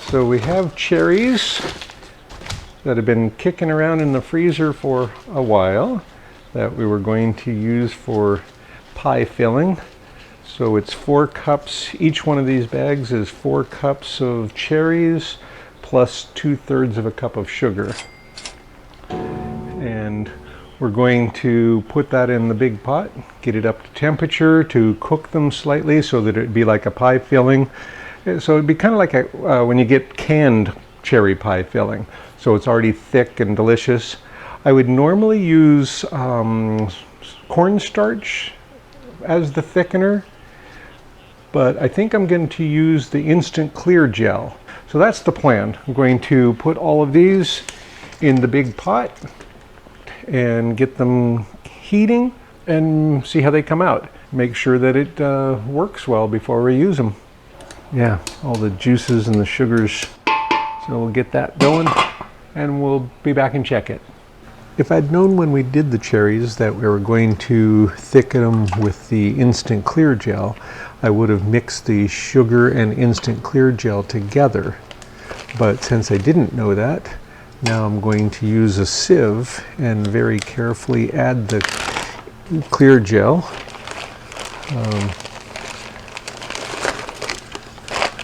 So we have cherries that have been kicking around in the freezer for a while that we were going to use for pie filling. So it's 4 cups, each one of these bags is 4 cups of cherries plus 2/3 of a cup of sugar. And we're going to put that in the big pot, get it up to temperature to cook them slightly so that it'd be like a pie filling. So it'd be kind of like when you get canned cherry pie filling. So it's already thick and delicious. I would normally use cornstarch as the thickener, but I think I'm going to use the instant clear gel. So that's the plan. I'm going to put all of these in the big pot and get them heating and see how they come out. Make sure that it works well before we use them. Yeah, all the juices and the sugars. So we'll get that going and we'll be back and check it. If I'd known when we did the cherries that we were going to thicken them with the instant clear gel, I would have mixed the sugar and instant clear gel together. But since I didn't know that, now I'm going to use a sieve and very carefully add the clear gel.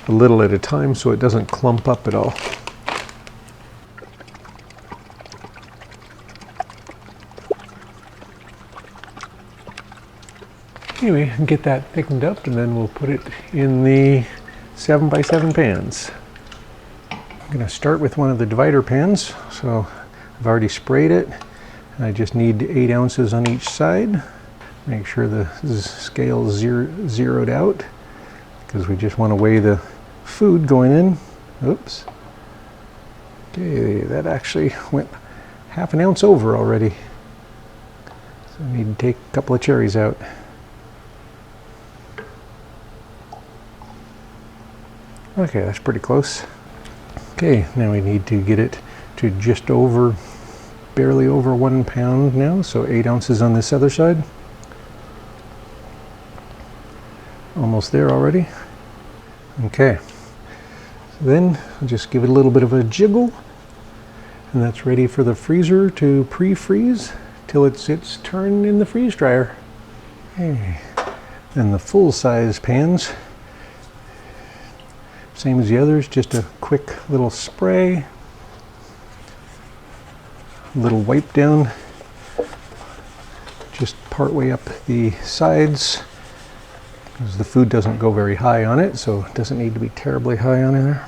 A little at a time so it doesn't clump up at all. Anyway, get that thickened up and then we'll put it in the 7x7 pans. I'm going to start with one of the divider pans. So I've already sprayed it. And I just need 8 ounces on each side. Make sure the scale is zeroed out because we just want to weigh the food going in. Oops. Okay, that actually went ½ ounce over already. So I need to take a couple of cherries out. Okay, that's pretty close. Okay, now we need to get it to just over, barely over 1 pound now, so 8 ounces on this other side. Almost there already. Okay, so then I'll just give it a little bit of a jiggle, and that's ready for the freezer to pre-freeze till it's its turn in the freeze dryer. Okay, and the full-size pans, same as the others, just a quick little spray, a little wipe down, just part way up the sides, because the food doesn't go very high on it, so it doesn't need to be terribly high on there.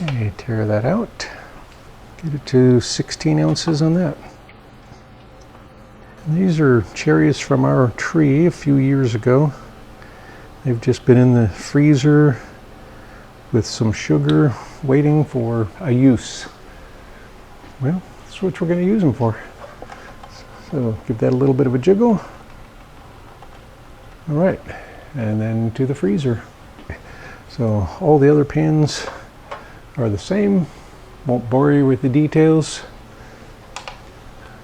Okay, tear that out, get it to 16 ounces on that. And these are cherries from our tree a few years ago. They've just been in the freezer with some sugar waiting for a use. Well, that's what we're going to use them for. So give that a little bit of a jiggle. All right, and then to the freezer. So all the other pans are the same. Won't bore you with the details.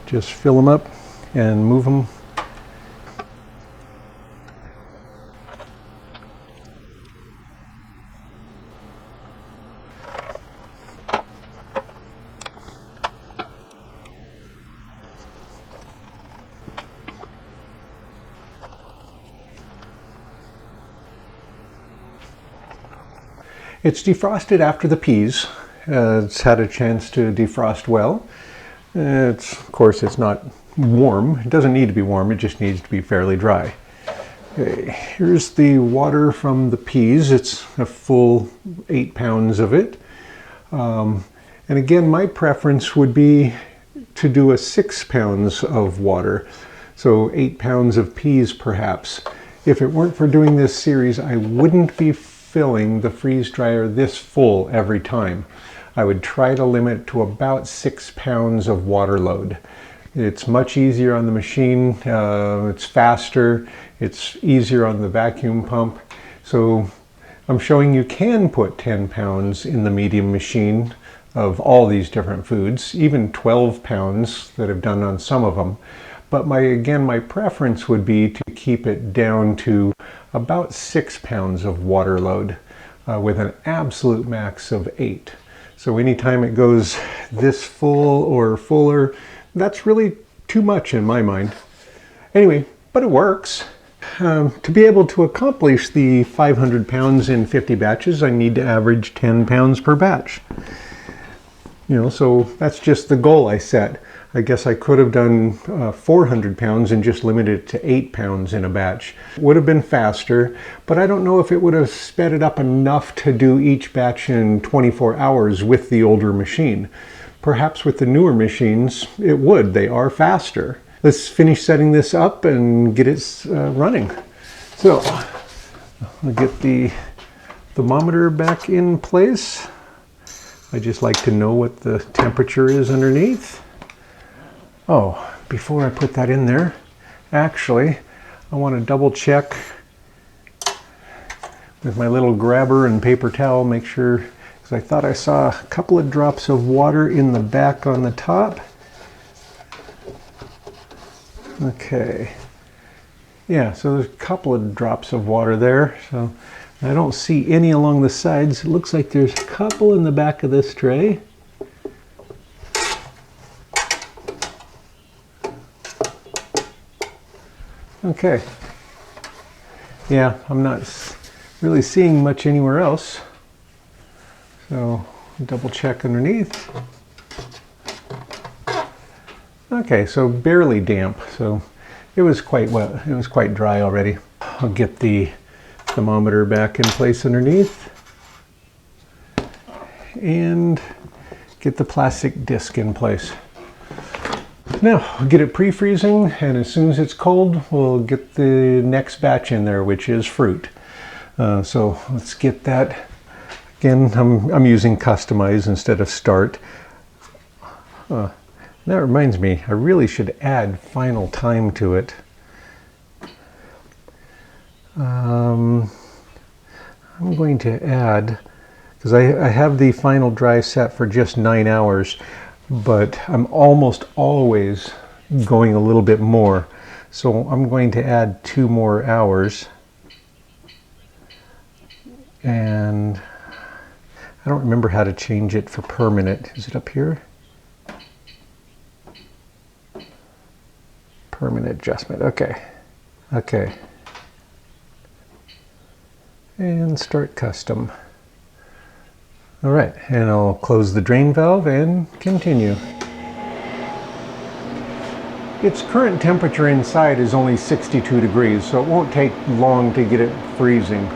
Just fill them up and move them. It's defrosted after the peas. It's had a chance to defrost well. Of course, it's not warm. It doesn't need to be warm, it just needs to be fairly dry. Okay, here's the water from the peas. It's a full 8 pounds of it. And again, my preference would be to do a 6 pounds of water. So 8 pounds of peas perhaps. If it weren't for doing this series, I wouldn't be filling the freeze dryer this full every time. I would try to limit to about 6 pounds of water load. It's much easier on the machine, it's faster, it's easier on the vacuum pump. So I'm showing you can put 10 pounds in the medium machine of all these different foods, even 12 pounds that I've done on some of them. But my preference would be to keep it down to about 6 pounds of water load. with an absolute max of 8. So anytime it goes this full or fuller, that's really too much in my mind. Anyway, but it works. To be able to accomplish the 500 pounds in 50 batches, I need to average 10 pounds per batch. You know, so that's just the goal I set. I guess I could have done 400 pounds and just limited it to 8 pounds in a batch. Would have been faster, but I don't know if it would have sped it up enough to do each batch in 24 hours with the older machine. Perhaps with the newer machines, it would. They are faster. Let's finish setting this up and get it running. So, I'll get the thermometer back in place. I just like to know what the temperature is underneath. Oh, before I put that in there, actually, I want to double check with my little grabber and paper towel, make sure, because I thought I saw a couple of drops of water in the back on the top. Okay. Yeah, so there's a couple of drops of water there. So I don't see any along the sides. It looks like there's a couple in the back of this tray. Okay. Yeah, I'm not really seeing much anywhere else. So double check underneath. Okay, so barely damp. So it was quite wet. It was quite dry already. I'll get the thermometer back in place underneath and get the plastic disc in place. Now, we'll get it pre-freezing, and as soon as it's cold, we'll get the next batch in there, which is fruit. So let's get that. Again, I'm using customize instead of start. That reminds me, I really should add final time to it. I'm going to add, because I have the final dry set for just 9 hours, but I'm almost always going a little bit more. So I'm going to add 2 more hours. And I don't remember how to change it for permanent. Is it up here? Permanent adjustment. Okay. Okay. And start custom. All right, and I'll close the drain valve and continue. Its current temperature inside is only 62 degrees, so it won't take long to get it freezing.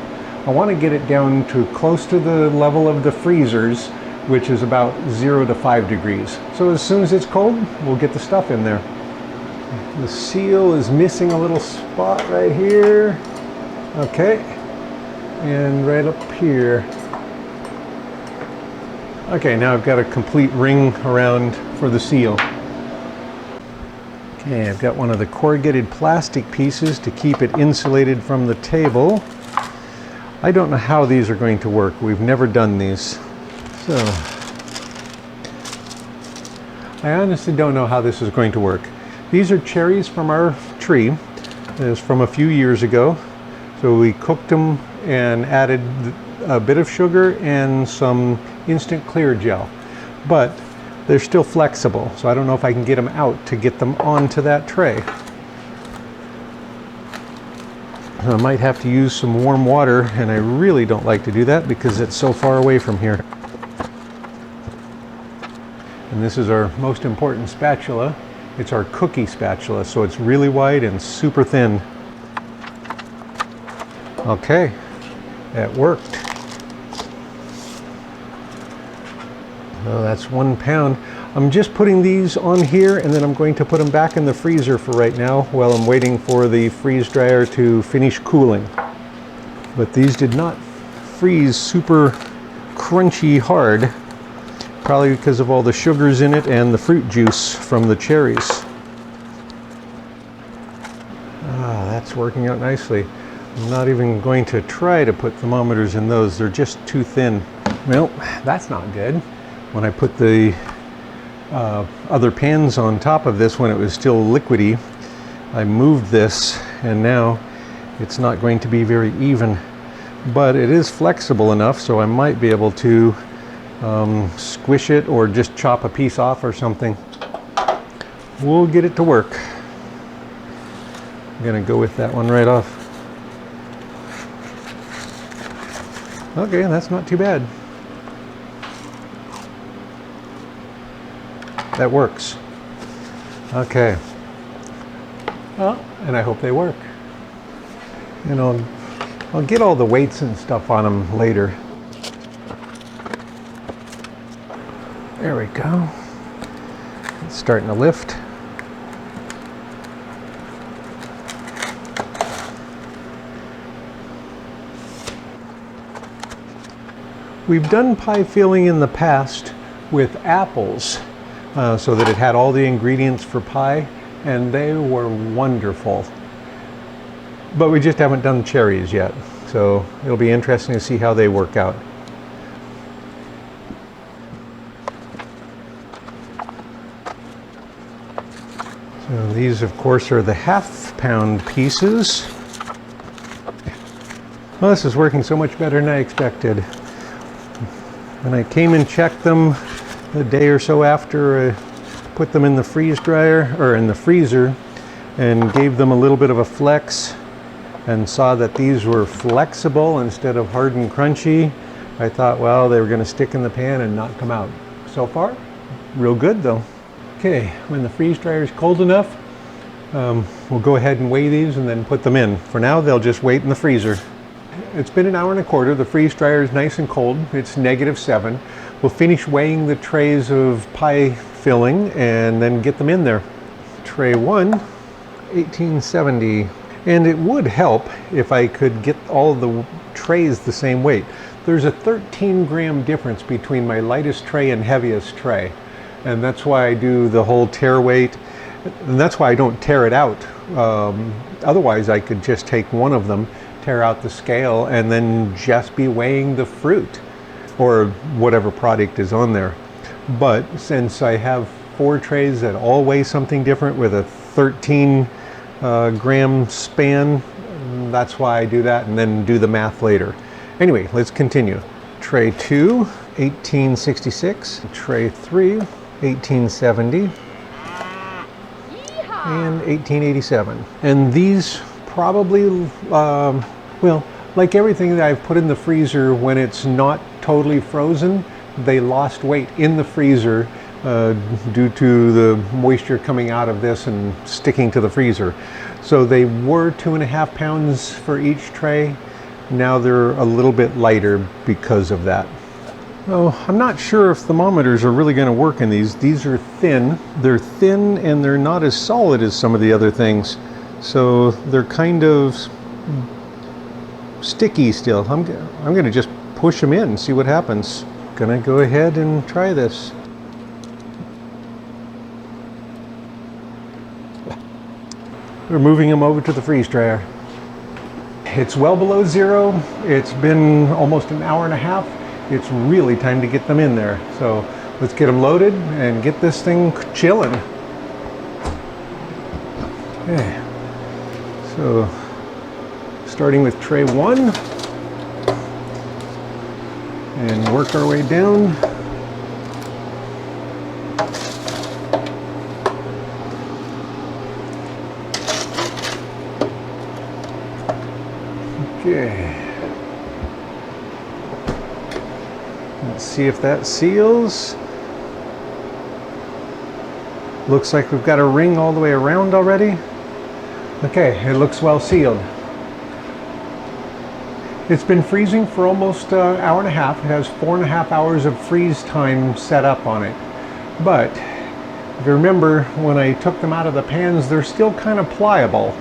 I want to get it down to close to the level of the freezers, which is about 0 to 5 degrees. So as soon as it's cold, we'll get the stuff in there. The seal is missing a little spot right here. Okay, and right up here. Okay, now I've got a complete ring around for the seal. Okay, I've got one of the corrugated plastic pieces to keep it insulated from the table. I don't know how these are going to work. We've never done these. So, I honestly don't know how this is going to work. These are cherries from our tree. It's from a few years ago. So we cooked them and added a bit of sugar and some instant clear gel, but they're still flexible, so I don't know if I can get them out to get them onto that tray. I might have to use some warm water, and I really don't like to do that because it's so far away from here. And this is our most important spatula. It's our cookie spatula, so it's really wide and super thin. Okay, that worked. Oh, that's 1 pound. I'm just putting these on here, and then I'm going to put them back in the freezer for right now while I'm waiting for the freeze dryer to finish cooling. But these did not freeze super crunchy hard, probably because of all the sugars in it and the fruit juice from the cherries. Ah, that's working out nicely. I'm not even going to try to put thermometers in those. They're just too thin. Well, that's not good. When I put the other pans on top of this when it was still liquidy, I moved this, and now it's not going to be very even. but it is flexible enough so I might be able to squish it or just chop a piece off or something. We'll get it to work. I'm gonna go with that one right off. Okay, that's not too bad. That works. Okay. Well, and I hope they work. And I'll get all the weights and stuff on them later. There we go. It's starting to lift. We've done pie filling in the past with apples so that it had all the ingredients for pie, and they were wonderful. But we just haven't done cherries yet, so it'll be interesting to see how they work out. So these, of course, are the half-pound pieces. Well, this is working so much better than I expected. When I came and checked them a day or so after I put them in the freeze dryer, or in the freezer, and gave them a little bit of a flex, and saw that these were flexible instead of hard and crunchy, I thought, well, they were going to stick in the pan and not come out. So far, real good though. Okay, when the freeze dryer is cold enough, we'll go ahead and weigh these and then put them in. For now, they'll just wait in the freezer. It's been an hour and a quarter. The freeze dryer is nice and cold. It's -7. We'll finish weighing the trays of pie filling and then get them in there. Tray 1, 1870. And it would help if I could get all the trays the same weight. There's a 13-gram difference between my lightest tray and heaviest tray. And that's why I do the whole tare weight. And that's why I don't tear it out. Otherwise, I could just take one of them, tear out the scale, and then just be weighing the fruit or whatever product is on there. But since I have 4 trays that all weigh something different with a 13 gram span, that's why I do that and then do the math later. Anyway, let's continue. Tray 2, 1866. Tray 3, 1870. And 1887. And these probably, well, like everything that I've put in the freezer when it's not totally frozen, they lost weight in the freezer due to the moisture coming out of this and sticking to the freezer. So they were 2.5 pounds for each tray. Now they're a little bit lighter because of that. Oh, I'm not sure if thermometers are really going to work in these. These are thin. They're thin and they're not as solid as some of the other things. So they're kind of sticky still. I'm going to just push them in and see what happens. Gonna go ahead and try this. We're moving them over to the freeze dryer. It's well below 0. It's been almost an hour and a half. It's really time to get them in there. So let's get them loaded and get this thing chilling. Okay. So starting with tray 1 and work our way down. Okay. Let's see if that seals. Looks like we've got a ring all the way around already. Okay, it looks well sealed. It's been freezing for almost an hour and a half. It has 4.5 hours of freeze time set up on it. But if you remember, when I took them out of the pans, they're still kind of pliable.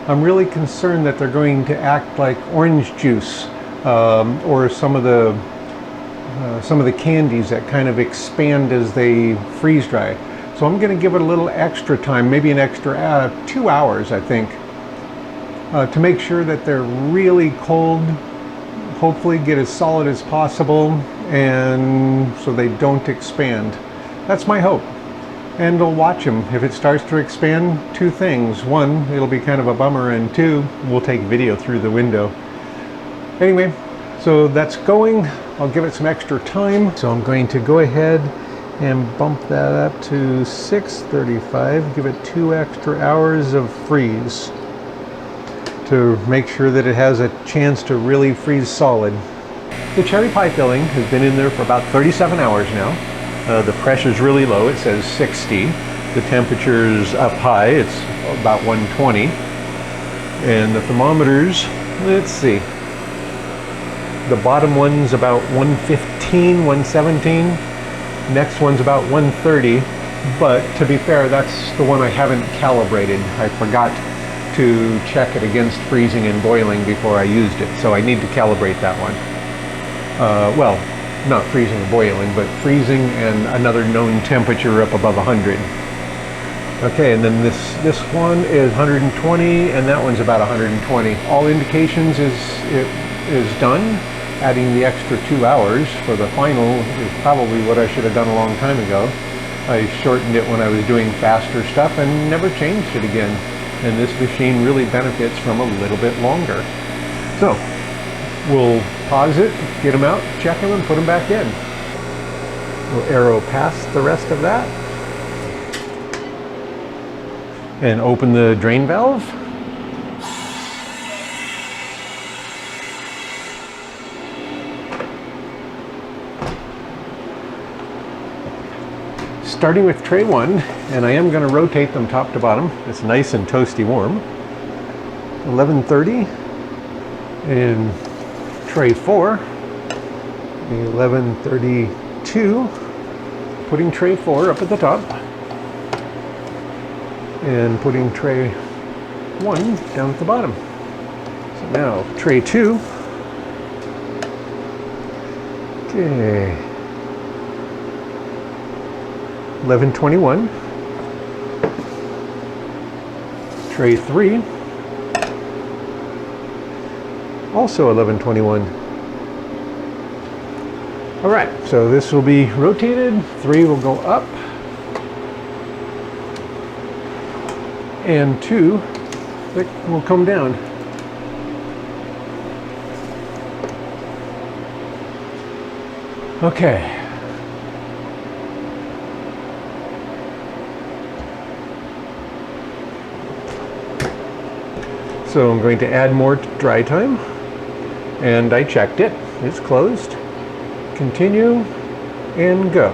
I'm really concerned that they're going to act like orange juice or some of the candies that kind of expand as they freeze dry. So I'm going to give it a little extra time, maybe an extra 2 hours, I think, to make sure that they're really cold, hopefully get as solid as possible, and so they don't expand. That's my hope. And we'll watch them. If it starts to expand, 2 things. 1, it'll be kind of a bummer, and 2, we'll take video through the window. Anyway, so that's going. I'll give it some extra time. So I'm going to go ahead and bump that up to 6:35. Give it 2 extra hours of freeze to make sure that it has a chance to really freeze solid. The cherry pie filling has been in there for about 37 hours now. The pressure's really low, it says 60. The temperature's up high, it's about 120. And the thermometers, let's see. The bottom one's about 115, 117. Next one's about 130. But to be fair, that's the one I haven't calibrated. I forgot to check it against freezing and boiling before I used it. So I need to calibrate that one. Well, not freezing or boiling, but freezing and another known temperature up above 100. Okay, and then this one is 120, and that one's about 120. All indications it is done. Adding the extra 2 hours for the final is probably what I should have done a long time ago. I shortened it when I was doing faster stuff and never changed it again. And this machine really benefits from a little bit longer. So, we'll pause it, get them out, check them, and put them back in. We'll arrow past the rest of that. And open the drain valve. Starting with tray 1, and I am going to rotate them top to bottom. It's nice and toasty warm. 11:30, and tray 4, 11:32. Putting tray 4 up at the top, and putting tray 1 down at the bottom. So now tray 2. Okay. 11:21. Tray 3. Also 11:21. All right, so this will be rotated. 3 will go up, and 2 will come down. Okay. So I'm going to add more dry time, and I checked it. It's closed. Continue and go.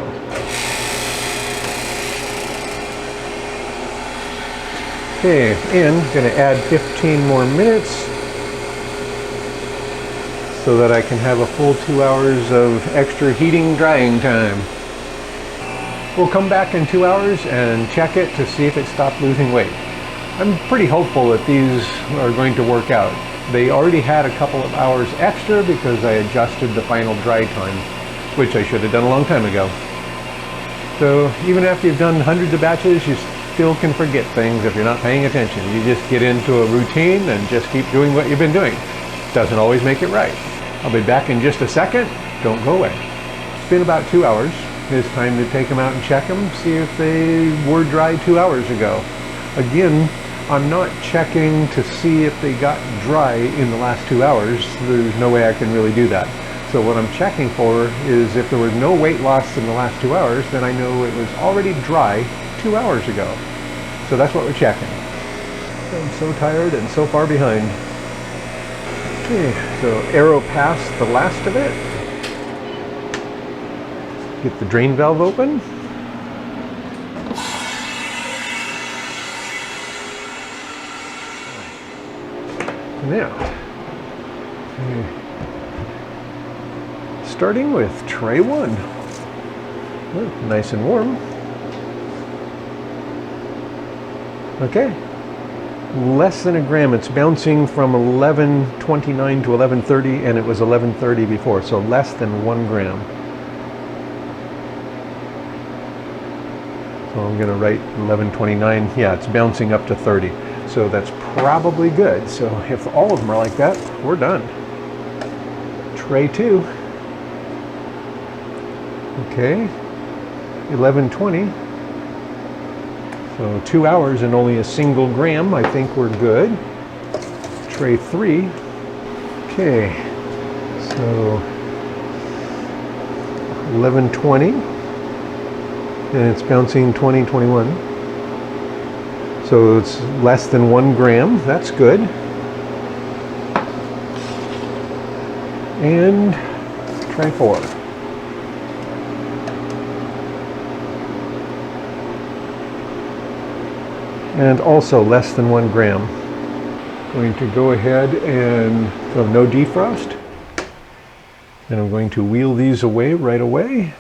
Okay, and I'm going to add 15 more minutes so that I can have a full 2 hours of extra heating drying time. We'll come back in 2 hours and check it to see if it stopped losing weight. I'm pretty hopeful that these are going to work out. They already had a couple of hours extra because I adjusted the final dry time, which I should have done a long time ago. So even after you've done hundreds of batches, you still can forget things if you're not paying attention. You just get into a routine and just keep doing what you've been doing. Doesn't always make it right. I'll be back in just a second. Don't go away. It's been about 2 hours. It's time to take them out and check them, see if they were dry 2 hours ago. Again, I'm not checking to see if they got dry in the last 2 hours. There's no way I can really do that. So what I'm checking for is if there was no weight loss in the last 2 hours, then I know it was already dry 2 hours ago. So that's what we're checking. I'm so tired and so far behind. Okay, so arrow past the last of it. Get the drain valve open. Now, starting with tray 1. Oh, nice and warm. Okay, less than a gram. It's bouncing from 11:29 to 11:30, and it was 11:30 before, so less than 1 gram. So I'm going to write 11:29. Yeah, it's bouncing up to 30. So that's probably good. So if all of them are like that, we're done. Tray 2. Okay, 11:20. So 2 hours and only a single gram. I think we're good. Tray 3. Okay, So 1120, and it's bouncing 20, 21. So it's less than 1 gram. That's good. And try 4. And also less than 1 gram. Going to go ahead and no defrost. And I'm going to wheel these away right away.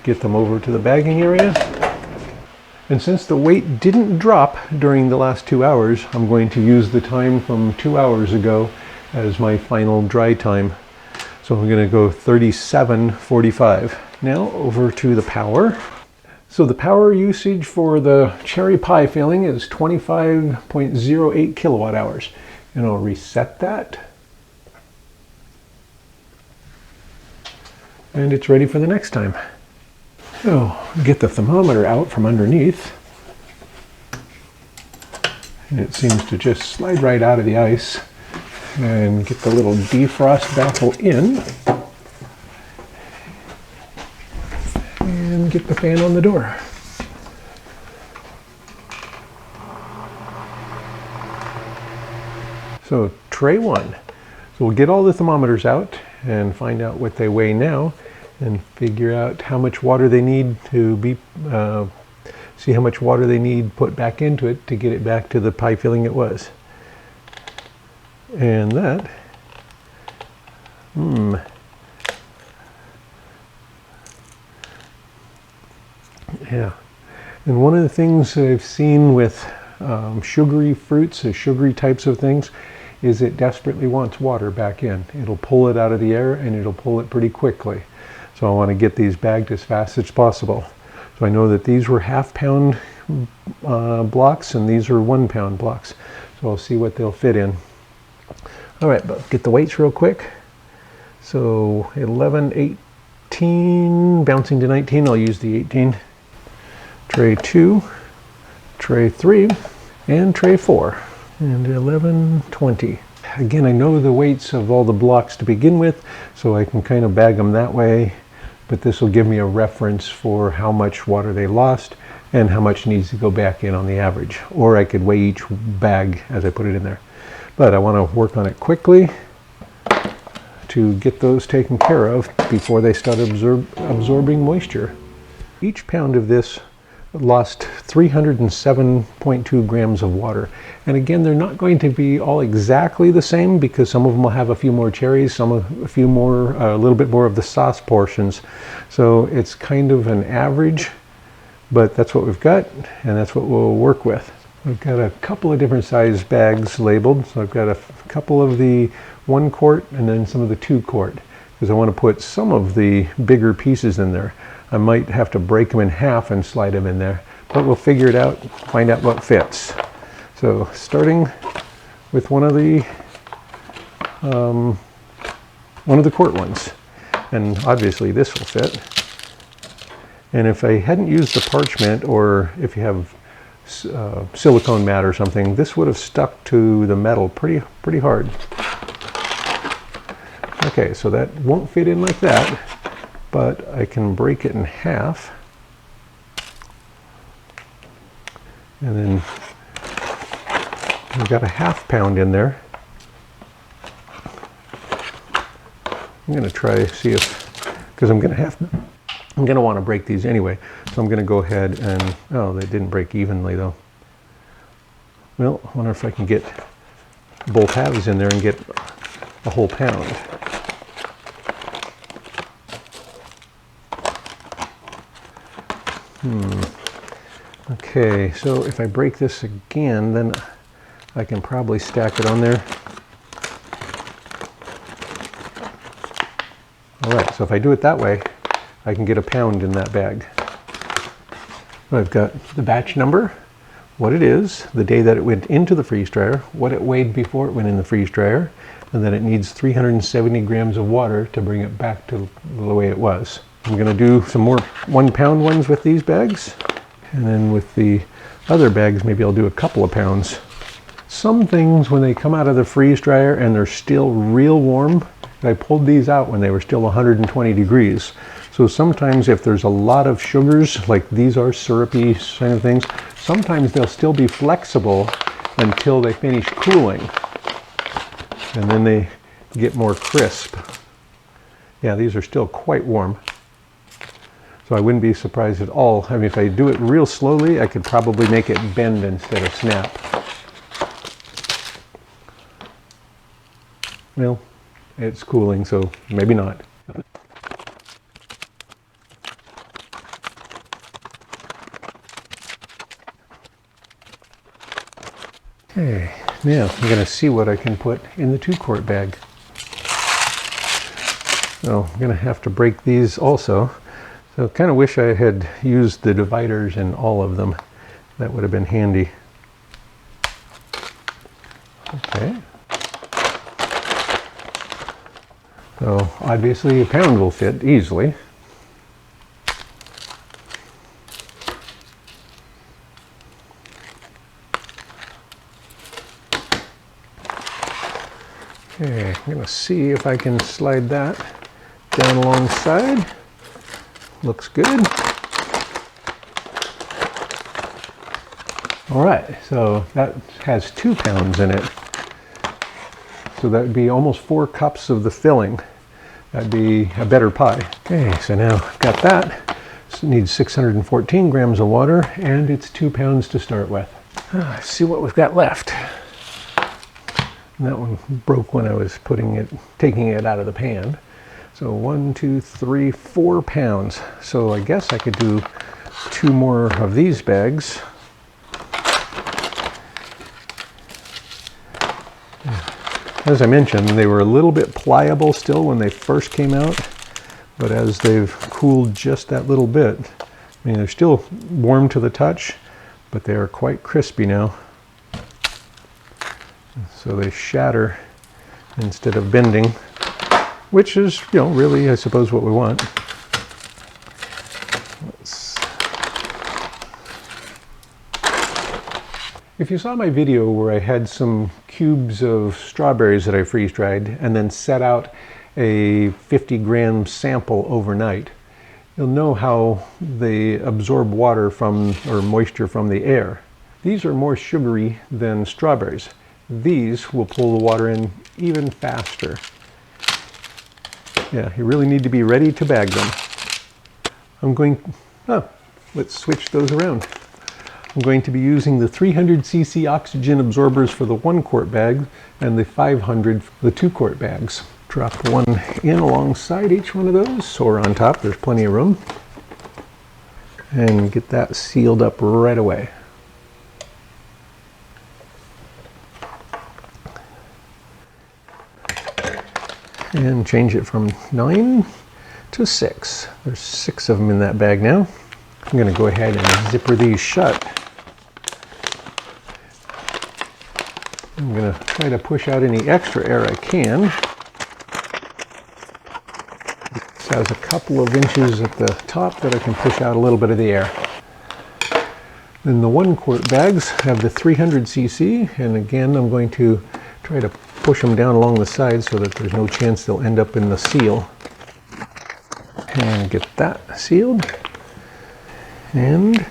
Get them over to the bagging area. And since the weight didn't drop during the last 2 hours, I'm going to use the time from 2 hours ago as my final dry time. So I'm going to go 37:45. Now over to the power. So the power usage for the cherry pie filling is 25.08 kilowatt hours. And I'll reset that. And it's ready for the next time. So get the thermometer out from underneath. And it seems to just slide right out of the ice. And get the little defrost baffle in. And get the fan on the door. So tray 1. So we'll get all the thermometers out and find out what they weigh now and figure out how much water they need to be, see how much water they need put back into it to get it back to the pie filling it was. And that, yeah. And one of the things I've seen with sugary fruits, sugary types of things, is it desperately wants water back in. It'll pull it out of the air and it'll pull it pretty quickly. So I want to get these bagged as fast as possible. So I know that these were half-pound blocks and these are 1-pound blocks. So I'll see what they'll fit in. All right, but get the weights real quick. So 11, 18, bouncing to 19, I'll use the 18. Tray 2, tray 3, and tray 4. And 11, 20. Again, I know the weights of all the blocks to begin with, so I can kind of bag them that way. But this will give me a reference for how much water they lost and how much needs to go back in on the average. Or I could weigh each bag as I put it in there. But I want to work on it quickly to get those taken care of before they start absorbing moisture. Each pound of this lost 307.2 grams of water. And again, they're not going to be all exactly the same because some of them will have a few more cherries, some a few more, a little bit more of the sauce portions. So it's kind of an average, but that's what we've got and that's what we'll work with. We've got a couple of different size bags labeled. So I've got a couple of the 1 quart and then some of the 2 quart because I want to put some of the bigger pieces in there. I might have to break them in half and slide them in there, but we'll figure it out, find out what fits. So starting with one of the quart ones, and obviously this will fit. And if I hadn't used the parchment, or if you have silicone mat or something, this would have stuck to the metal pretty hard. Okay, so that won't fit in like that. But I can break it in half. And then we've got a ½ in there. I'm going to try see if, because I'm going to want to break these anyway. So I'm going to go ahead and, oh, they didn't break evenly though. Well, I wonder if I can get both halves in there and get a whole pound. Okay, so if I break this again, then I can probably stack it on there. All right, so if I do it that way, I can get a pound in that bag. I've got the batch number, what it is, the day that it went into the freeze dryer, what it weighed before it went in the freeze dryer, and then it needs 370 grams of water to bring it back to the way it was. I'm going to do some more 1 pound ones with these bags. And then with the other bags, maybe I'll do a couple of pounds. Some things, when they come out of the freeze dryer and they're still real warm, I pulled these out when they were still 120 degrees. So sometimes if there's a lot of sugars, like these are syrupy kind of things, sometimes they'll still be flexible until they finish cooling. And then they get more crisp. Yeah, these are still quite warm. So I wouldn't be surprised at all. I mean, if I do it real slowly, I could probably make it bend instead of snap. Well, it's cooling, so maybe not. Okay, now I'm going to see what I can put in the 2-quart bag. So I'm going to have to break these also. So I kind of wish I had used the dividers in all of them. That would have been handy. Okay. So obviously a pound will fit easily. Okay, I'm going to see if I can slide that down alongside. Looks good. All right, so that has 2 pounds in it. So that would be almost 4 cups of the filling. That'd be a better pie. Okay, so now I've got that. So it needs 614 grams of water, and it's 2 pounds to start with. Let's see what we've got left. And that one broke when I was taking it out of the pan. So 1, 2, 3, 4 pounds. So I guess I could do 2 more of these bags. As I mentioned, they were a little bit pliable still when they first came out, but as they've cooled just that little bit, I mean, they're still warm to the touch, but they are quite crispy now. So they shatter instead of bending, which is, you know, really, I suppose, what we want. If you saw my video where I had some cubes of strawberries that I freeze-dried and then set out a 50-gram sample overnight, you'll know how they absorb water or moisture from the air. These are more sugary than strawberries. These will pull the water in even faster. Yeah, you really need to be ready to bag them. Let's switch those around. I'm going to be using the 300cc oxygen absorbers for the 1-quart bag and the 500 for the 2-quart bags. Drop one in alongside each one of those, or on top, there's plenty of room. And get that sealed up right away. And change it from 9 to 6. There's 6 of them in that bag now. I'm going to go ahead and zipper these shut. I'm going to try to push out any extra air I can. This has a couple of inches at the top that I can push out a little bit of the air. Then the 1-quart bags have the 300cc, and again I'm going to try to push them down along the sides so that there's no chance they'll end up in the seal. And get that sealed. And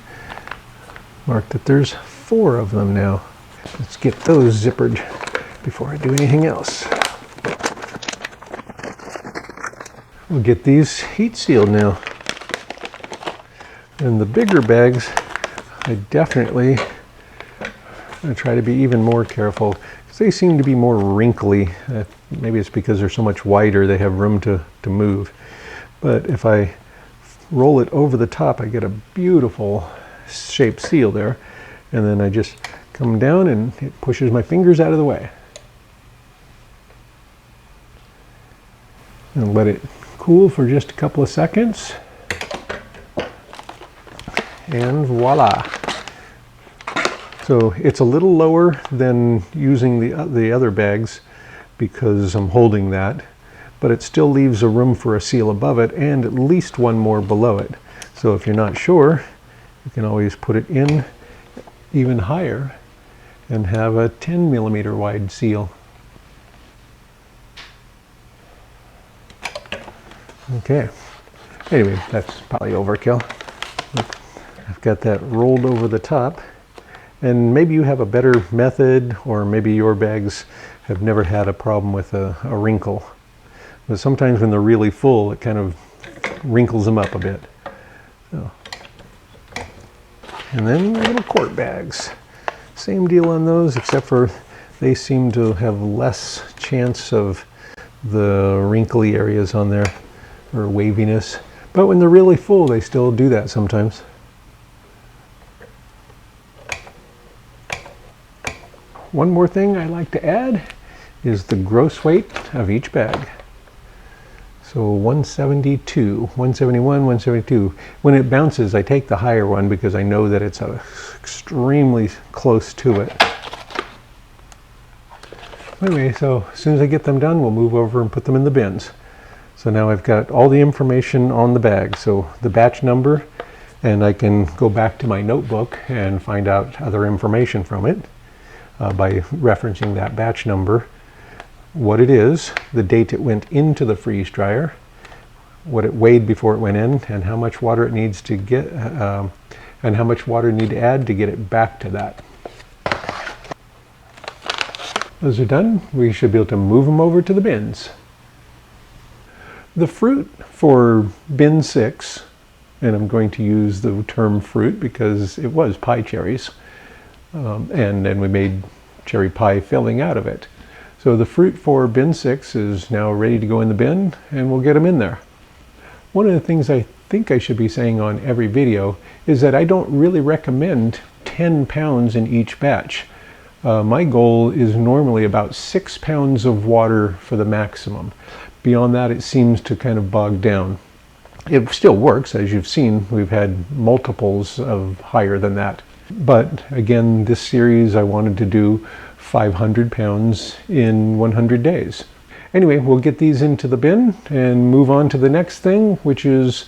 mark that there's 4 of them now. Let's get those zippered before I do anything else. We'll get these heat sealed now. And the bigger bags, I definitely try to be even more careful because they seem to be more wrinkly. Maybe it's because they're so much wider, they have room to move. But if I roll it over the top, I get a beautiful shaped seal there. And then I just come down and it pushes my fingers out of the way. And let it cool for just a couple of seconds. And voila. So it's a little lower than using the other bags because I'm holding that, but it still leaves a room for a seal above it and at least one more below it. So if you're not sure, you can always put it in even higher and have a 10 millimeter wide seal. Okay. Anyway, that's probably overkill. I've got that rolled over the top. And maybe you have a better method, or maybe your bags have never had a problem with a wrinkle. But sometimes when they're really full, it kind of wrinkles them up a bit. So. And then little quart bags. Same deal on those, except for they seem to have less chance of the wrinkly areas on there, or waviness. But when they're really full, they still do that sometimes. One more thing I like to add is the gross weight of each bag. So 172, 171, 172. When it bounces, I take the higher one because I know that it's extremely close to it. Anyway, so as soon as I get them done, we'll move over and put them in the bins. So now I've got all the information on the bag. So the batch number, and I can go back to my notebook and find out other information from it. By referencing that batch number, what it is, the date it went into the freeze dryer, what it weighed before it went in, and how much water it needs to get, and how much water you need to add to get it back to that. Those are done. We should be able to move them over to the bins. The fruit for bin 6, and I'm going to use the term fruit because it was pie cherries. And then we made cherry pie filling out of it. So the fruit for bin 6 is now ready to go in the bin, and we'll get them in there. One of the things I think I should be saying on every video is that I don't really recommend 10 pounds in each batch. My goal is normally about 6 pounds of water for the maximum. Beyond that, it seems to kind of bog down. It still works, as you've seen. We've had multiples of higher than that. But again, this series I wanted to do 500 pounds in 100 days. Anyway, we'll get these into the bin and move on to the next thing, which is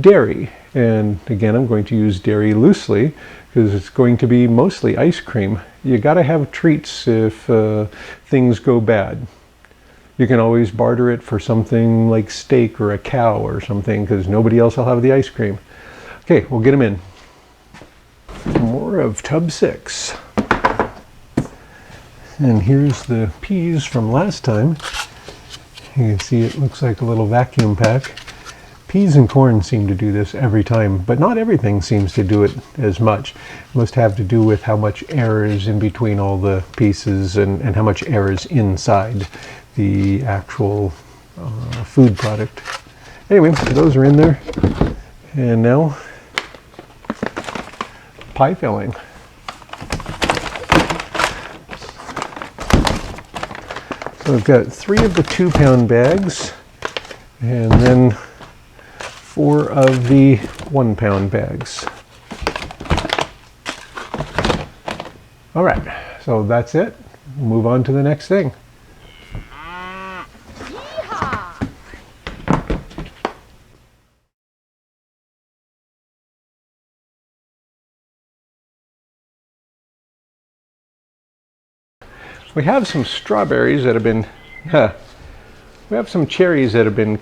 dairy. And again, I'm going to use dairy loosely because it's going to be mostly ice cream. You got to have treats if things go bad. You can always barter it for something like steak or a cow or something because nobody else will have the ice cream. Okay, we'll get them in. More of tub 6. And here's the peas from last time. You can see it looks like a little vacuum pack. Peas and corn seem to do this every time, but not everything seems to do it as much. It must have to do with how much air is in between all the pieces and how much air is inside the actual food product. Anyway, those are in there. And now pie filling. So I've got 3 of the 2-pound bags and then 4 of the 1-pound bags. All right, so that's it. We'll move on to the next thing. We have some strawberries that have been, we have some cherries that have been